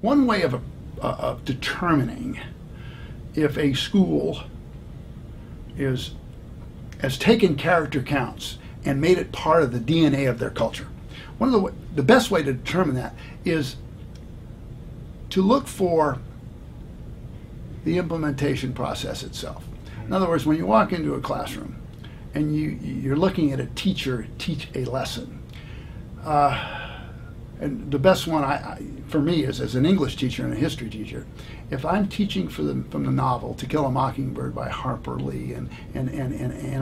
One way of determining if a school has taken character counts and made it part of the DNA of their culture. One of the best way to determine that is to look for the implementation process itself. In other words, when you walk into a classroom and you're looking at a teacher teach a lesson, and the best one for me is as an English teacher and a history teacher. If I'm teaching from the novel To Kill a Mockingbird by Harper Lee, and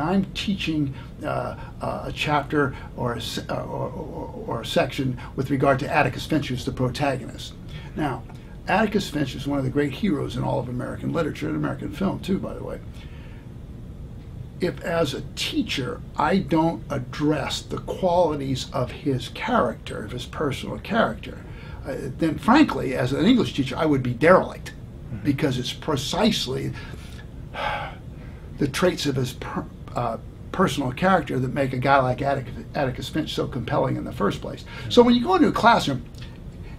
I'm teaching a chapter or a section with regard to Atticus Finch, who's the protagonist. Now, Atticus Finch is one of the great heroes in all of American literature and American film too, by the way. If as a teacher I don't address the qualities of his character, of his personal character, then frankly, as an English teacher, I would be derelict, because it's precisely the traits of his personal character that make a guy like Atticus Finch so compelling in the first place. So when you go into a classroom,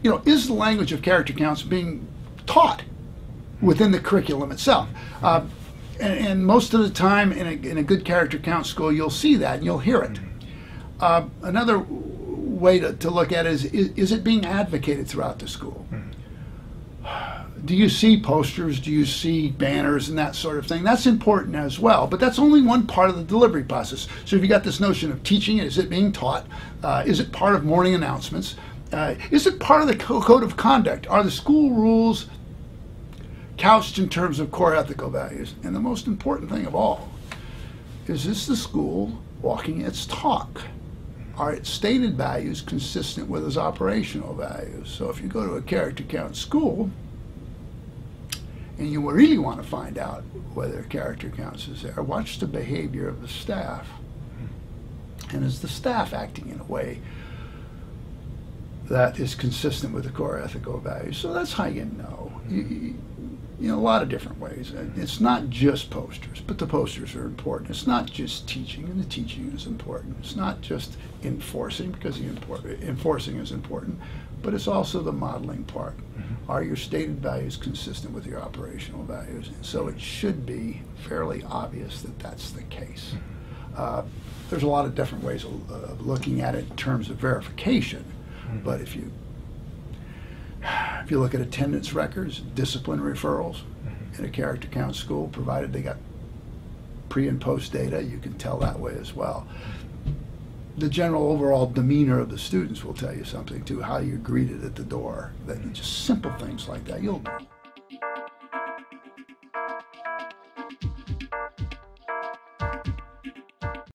you know, is the language of character counts being taught within the curriculum itself? And most of the time in a good character count school, you'll see that and you'll hear it. Another way to look at it is it being advocated throughout the school? Do you see posters? Do you see banners and that sort of thing? That's important as well, but that's only one part of the delivery process. So if you got this notion of teaching, is it being taught? Is it part of morning announcements? Is it part of the code of conduct? Are the school rules couched in terms of core ethical values? And the most important thing of all, is this the school walking its talk? Are its stated values consistent with its operational values? So if you go to a character count school and you really want to find out whether character counts is there, watch the behavior of the staff. And is the staff acting in a way that is consistent with the core ethical values? So that's how you know. You know, a lot of different ways. It's not just posters, but the posters are important. It's not just teaching, and the teaching is important. It's not just enforcing, because the enforcing is important, but it's also the modeling part. Are your stated values consistent with your operational values? And so it should be fairly obvious that that's the case. There's a lot of different ways of looking at it in terms of verification, but if you look at attendance records, discipline referrals in a character count school, provided they got pre and post data, you can tell that way as well. The general overall demeanor of the students will tell you something too, how you're greeted at the door, that just simple things like that.